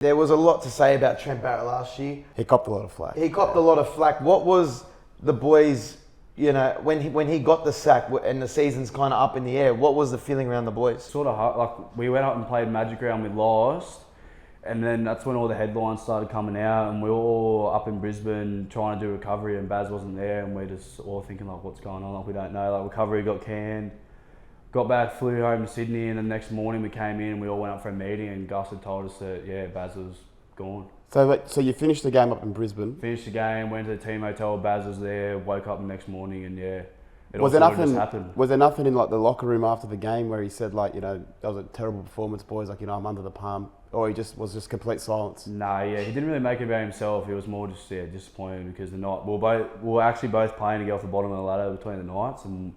There was a lot to say about Trent Barrett last year. He copped a lot of flack. He copped a lot of flack. What was the boys, when he got the sack and the season's kind of up in the air, what was the feeling around the boys? Sort of hard. Like, we went up and played Magic Round, we lost. And then that's when all the headlines started coming out, and we were all up in Brisbane trying to do recovery, and Baz wasn't there, and we're just all thinking like, what's going on? Like, we don't know. Like, recovery got canned. Got back, flew home to Sydney, and the next morning we came in and we all went up for a meeting, and Gus had told us that, yeah, Baz was gone. So you finished the game up in Brisbane? Finished the game, went to the team hotel, Baz was there, woke up the next morning, and yeah, it Was all there sort of just nothing? happened. Was there nothing in like the locker room after the game where he said like, that was a terrible performance, boys, like, I'm under the palm, or he just was complete silence? Nah, yeah, he didn't really make it about himself. He was more just disappointed because the night we were actually both playing to get off the bottom of the ladder between the nights, and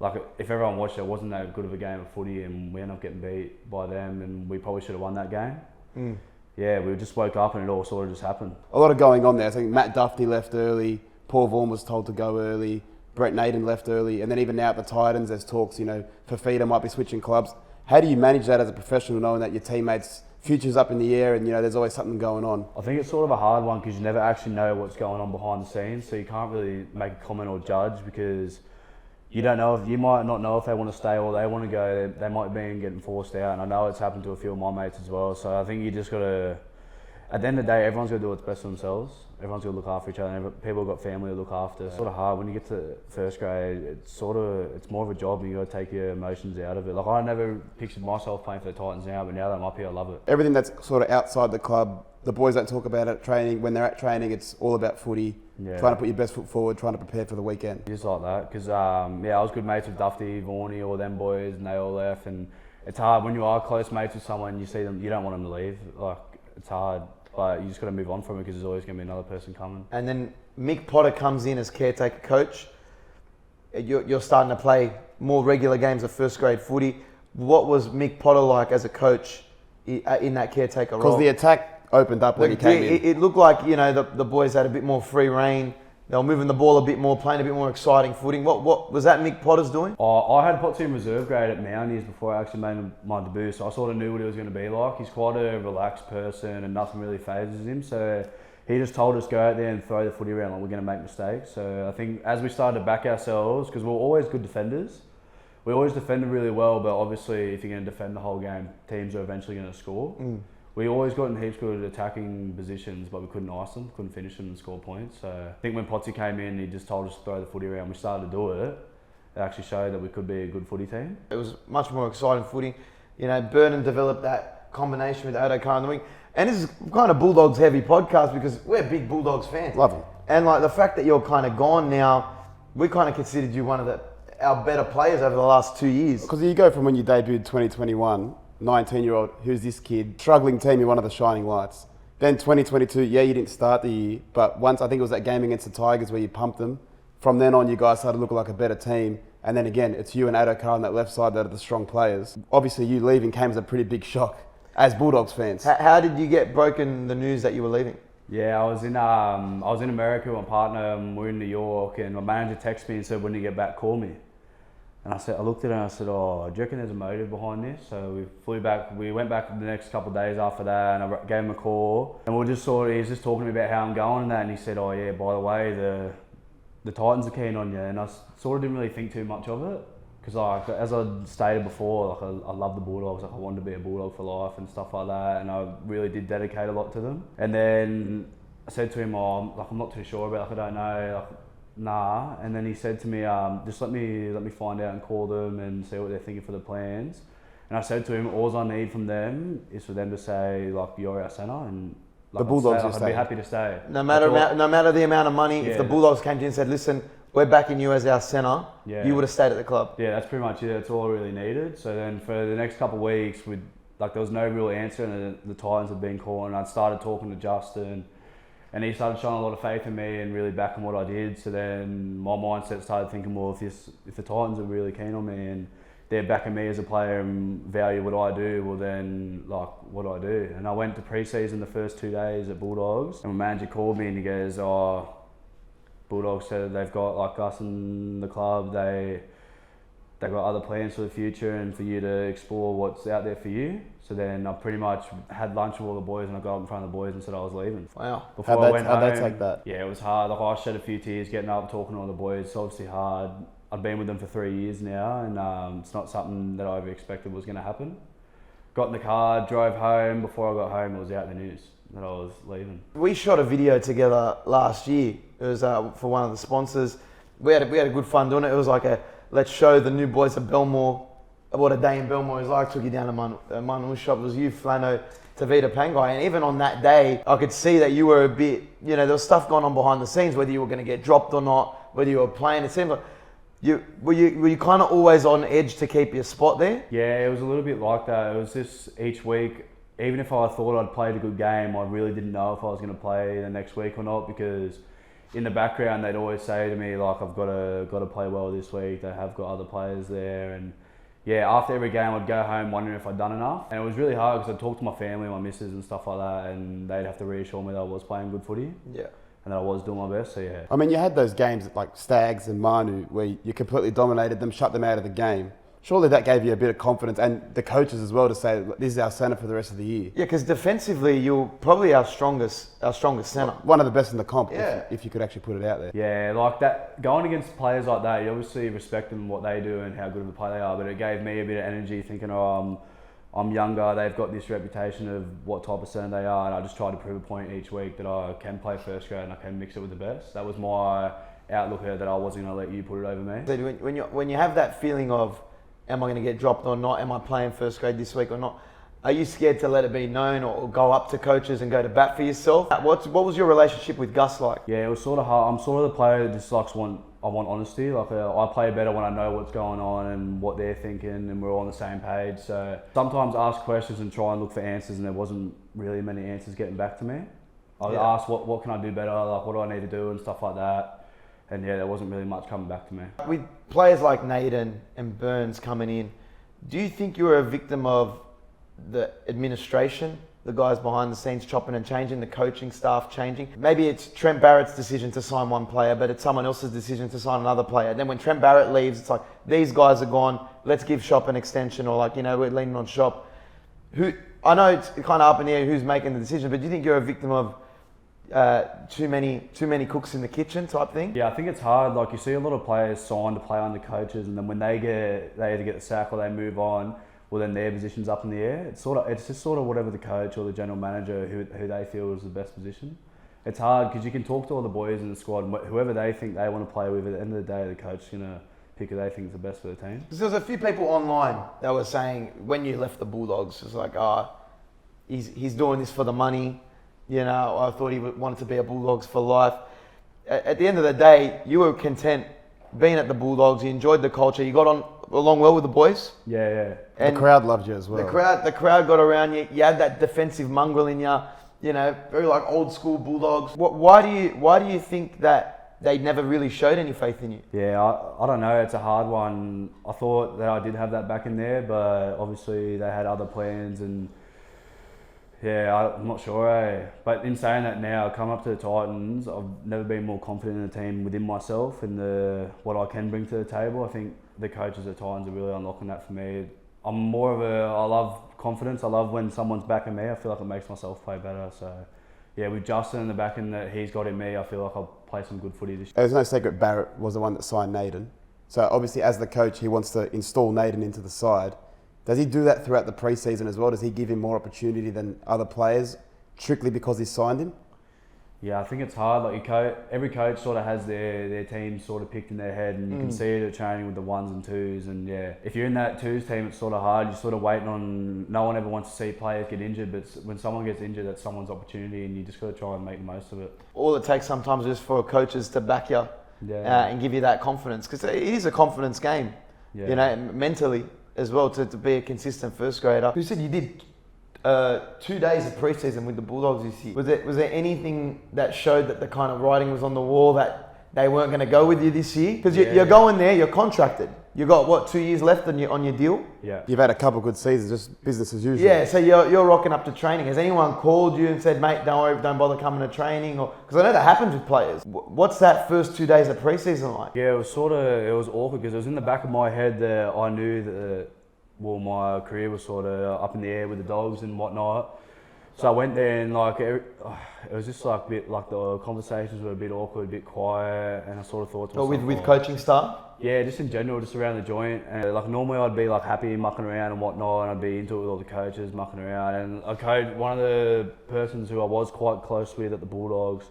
like, if everyone watched it wasn't that good of a game of footy, and we ended up getting beat by them, and we probably should have won that game. Yeah, we just woke up and it all sort of just happened. A lot of going on there. I think Matt Duffy left early, Paul Vaughan was told to go early, Brett Naden left early, and then even now at the Titans there's talks, Fafita might be switching clubs. How do you manage that as a professional, knowing that your teammates' future's up in the air and there's always something going on? I think it's sort of a hard one because you never actually know what's going on behind the scenes, so you can't really make a comment or judge because you don't know you might not know if they want to stay or they want to go. They might be getting forced out, and I know it's happened to a few of my mates as well. So I think you just got to, at the end of the day, everyone's got to do what's best for themselves. Everyone's got to look after each other. And people have got family to look after. It's sort of hard when you get to first grade. It's more of a job, and you got to take your emotions out of it. Like, I never pictured myself playing for the Titans now, but now that I'm up here, I love it. Everything that's sort of outside the club, the boys don't talk about it at training. When they're at training, it's all about footy. Yeah. Trying to put your best foot forward, trying to prepare for the weekend. Just like that, because I was good mates with Duffy, Vaughnie, all them boys, and they all left. And it's hard when you are close mates with someone. You see them, you don't want them to leave. Like, it's hard, but you just got to move on from it because there's always going to be another person coming. And then Mick Potter comes in as caretaker coach. You're starting to play more regular games of first grade footy. What was Mick Potter like as a coach in that caretaker role? Because the attack opened up when he came in. It looked like the boys had a bit more free reign. They were moving the ball a bit more, playing a bit more exciting footing. What was that Mick Potter's doing? I had Potty in reserve grade at Mounties before I actually made my debut, so I sort of knew what he was going to be like. He's quite a relaxed person and nothing really phases him, so he just told us go out there and throw the footy around like we're going to make mistakes. So I think as we started to back ourselves, because we're always good defenders, we always defended really well, but obviously if you're going to defend the whole game, teams are eventually going to score. We always got in heaps good attacking positions, but we couldn't ice them, couldn't finish them and score points. So I think when Potsy came in, he just told us to throw the footy around. We started to do it. It actually showed that we could be a good footy team. It was much more exciting footy. Burnham developed that combination with Odo Carr on the wing. And this is kind of Bulldogs heavy podcast because we're big Bulldogs fans. Love them. And like the fact that you're kind of gone now, we kind of considered you one of our better players over the last 2 years. Because you go from when you debuted 2021, 19-year-old, who's this kid? Struggling team, you're one of the shining lights. Then 2022, you didn't start the year, but once, I think it was that game against the Tigers where you pumped them. From then on, you guys started looking like a better team. And then again, it's you and Odo Carr on that left side that are the strong players. Obviously, you leaving came as a pretty big shock as Bulldogs fans. How did you get broken the news that you were leaving? Yeah, I was in America with my partner, and we were in New York, and my manager texted me and said, when you get back, call me. And I looked at it and I said, do you reckon there's a motive behind this? So we flew back, we went back the next couple of days after that, and I gave him a call. And he was just talking to me about how I'm going and that, and he said, oh yeah, by the way, the Titans are keen on you. And I sort of didn't really think too much of it. Because as I stated before, I love the Bulldogs, I wanted to be a Bulldog for life and stuff like that, and I really did dedicate a lot to them. And then I said to him, I'm not too sure about it, I don't know. Nah, and then he said to me, just let me find out and call them and see what they're thinking for the plans. And I said to him, all I need from them is for them to say, you're our centre, and the Bulldogs I'd be happy to stay. No matter the amount of money, if the Bulldogs came to you and said, listen, we're backing you as our centre, you would have stayed at the club. Yeah, that's pretty much it. That's all I really needed. So then for the next couple of weeks, there was no real answer, and the Titans had been calling. I'd started talking to Justin, and he started showing a lot of faith in me and really backing what I did. So then my mindset started thinking, well, if the Titans are really keen on me and they're backing me as a player and value what I do, well then, what do I do? And I went to pre-season the first 2 days at Bulldogs, and my manager called me and he goes, Bulldogs said they've got us in the club, they've got other plans for the future and for you to explore what's out there for you. So then I pretty much had lunch with all the boys and I got up in front of the boys and said I was leaving. Wow. How'd they take that? Yeah, it was hard. Like I shed a few tears getting up, talking to all the boys. It's obviously hard. I've been with them for 3 years now and it's not something that I ever expected was going to happen. Got in the car, drove home. Before I got home, it was out in the news that I was leaving. We shot a video together last year. It was for one of the sponsors. We had a good fun doing it. It was like let's show the new boys of Belmore what a day in Belmore is like. Took you down to Manu shop. It was you, Flano, Tavita Pangai. And even on that day, I could see that you were a bit, there was stuff going on behind the scenes, whether you were going to get dropped or not, whether you were playing. It seemed like, were you kind of always on edge to keep your spot there? Yeah, it was a little bit like that. It was just each week, even if I thought I'd played a good game, I really didn't know if I was going to play the next week or not, because in the background they'd always say to me like, I've got to play well this week. They have got other players there, and yeah, after every game I'd go home wondering if I'd done enough. And it was really hard because I'd talk to my family, my missus and stuff like that, and they'd have to reassure me that I was playing good footy. Yeah. And that I was doing my best, so yeah. I mean, you had those games at like Stags and Manu where you completely dominated them, shut them out of the game. Surely that gave you a bit of confidence, and the coaches as well, to say this is our centre for the rest of the year. Yeah, because defensively you're probably our strongest centre. One of the best in the comp, Yeah. if you could actually put it out there. Yeah, like that, going against players like that, you obviously respect them, what they do and how good of a player they are, but it gave me a bit of energy thinking, I'm younger, they've got this reputation of what type of centre they are, and I just try to prove a point each week that I can play first grade and I can mix it with the best. That was my outlook here, that I wasn't going to let you put it over me. So when you have that feeling of, am I going to get dropped or not? Am I playing first grade this week or not? Are you scared to let it be known or go up to coaches and go to bat for yourself? What was your relationship with Gus like? Yeah, it was sort of hard. I'm sort of the player that just likes I want honesty. Like I play better when I know what's going on and what they're thinking, and we're all on the same page. So sometimes I ask questions and try and look for answers, and there wasn't really many answers getting back to me. I would ask what can I do better, like what do I need to do and stuff like that. And yeah, there wasn't really much coming back to me. With players like Naden and Burns coming in, do you think you were a victim of the administration, the guys behind the scenes chopping and changing, the coaching staff changing? Maybe it's Trent Barrett's decision to sign one player, but it's someone else's decision to sign another player. Then when Trent Barrett leaves, it's like, these guys are gone, let's give Schoupp an extension, or like, we're leaning on Schoupp. I know it's kind of up in the air who's making the decision, but do you think you're a victim of too many cooks in the kitchen type thing? Yeah, I think it's hard. Like you see a lot of players sign to play under coaches, and then when they either get the sack or they move on, well then their position's up in the air. It's just sort of whatever the coach or the general manager who they feel is the best position. It's hard because you can talk to all the boys in the squad, and whoever they think they want to play with. At the end of the day, the coach's gonna pick who they think is the best for the team. There's a few people online that were saying when you left the Bulldogs, it's like, he's doing this for the money. I thought he wanted to be a Bulldogs for life. At the end of the day, you were content being at the Bulldogs. You enjoyed the culture. You got along well with the boys. Yeah. And the crowd loved you as well. The crowd got around you. You had that defensive mongrel in you. Very like old school Bulldogs. Why do you think that they never really showed any faith in you? Yeah, I don't know. It's a hard one. I thought that I did have that back in there, but obviously they had other plans and. Yeah, I'm not sure, But in saying that now, come up to the Titans, I've never been more confident in the team within myself and what I can bring to the table. I think the coaches at Titans are really unlocking that for me. I love confidence. I love when someone's backing me. I feel like it makes myself play better. So, yeah, with Justin and the backing that he's got in me, I feel like I'll play some good footy this year. There's no secret Barrett was the one that signed Naden. So obviously as the coach, he wants to install Naden into the side. Does he do that throughout the pre-season as well? Does he give him more opportunity than other players strictly because he signed him? Yeah, I think it's hard. Like every coach sort of has their team sort of picked in their head, and you can see it at training with the ones and twos. And yeah, if you're in that twos team, it's sort of hard. You're sort of waiting on. No one ever wants to see players get injured, but when someone gets injured, that's someone's opportunity, and you just got to try and make the most of it. All it takes sometimes is for coaches to back you and give you that confidence, because it is a confidence game. Yeah. Mentally as well, to be a consistent first grader. You said you did 2 days of preseason with the Bulldogs this year. Was there anything that showed that the kind of writing was on the wall that they weren't going to go with you this year? Because you're going there, you're contracted. You got what, 2 years left on your deal? Yeah. You've had a couple good seasons, just business as usual. Yeah, so you're rocking up to training. Has anyone called you and said, mate, don't worry, don't bother coming to training? Or because I know that happens with players. What's that first 2 days of pre-season like? Yeah, it was awkward because it was in the back of my head that I knew that, well, my career was sort of up in the air with the Dogs and whatnot. So I went there and like, it was just like a bit, like the conversations were a bit awkward, a bit quiet, and I sort of thought to myself, With coaching staff? yeah, just in general, just around the joint. And like normally I'd be like happy mucking around and whatnot, and I'd be into it with all the coaches, mucking around. And one of the persons who I was quite close with at the Bulldogs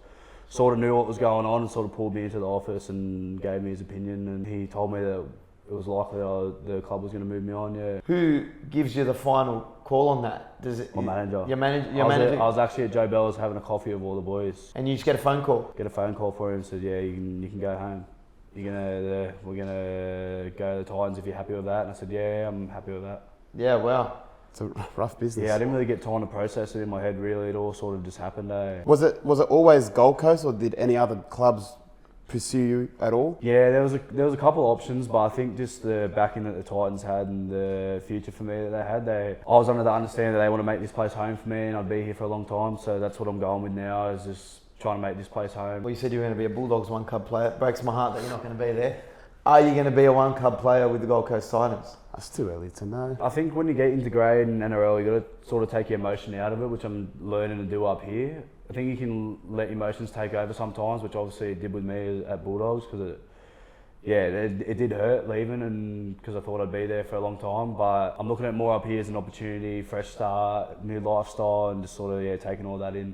sort of knew what was going on and sort of pulled me into the office and gave me his opinion. And he told me that it was likely the club was going to move me on, yeah. Who gives you the final call on that? Does it? My manager. Your manager? I was actually at Joe Bella's having a coffee with all the boys. And you just get a phone call? Get a phone call for him and said, yeah, you can go home. We're gonna go to the Titans if you're happy with that. And I said, yeah, I'm happy with that. Yeah, wow. It's a rough business. Yeah, I didn't really get time to process it in my head really. It all sort of just happened. Was it always Gold Coast, or did any other clubs pursue you at all? Yeah, there was a couple of options, but I think just the backing that the Titans had and the future for me that they had, I was under the understanding that they want to make this place home for me and I'd be here for a long time. So that's what I'm going with now, is just trying to make this place home. Well, you said you were going to be a Bulldogs one club player. It breaks my heart that you're not going to be there. Are you going to be a one club player with the Gold Coast Titans? It's too early to know. I think when you get into grade and NRL, you got to sort of take your emotion out of it, which I'm learning to do up here. I think you can let emotions take over sometimes, which obviously it did with me at Bulldogs, because it did hurt leaving, and because I thought I'd be there for a long time. But I'm looking at more up here as an opportunity, fresh start, new lifestyle, and just sort of taking all that in.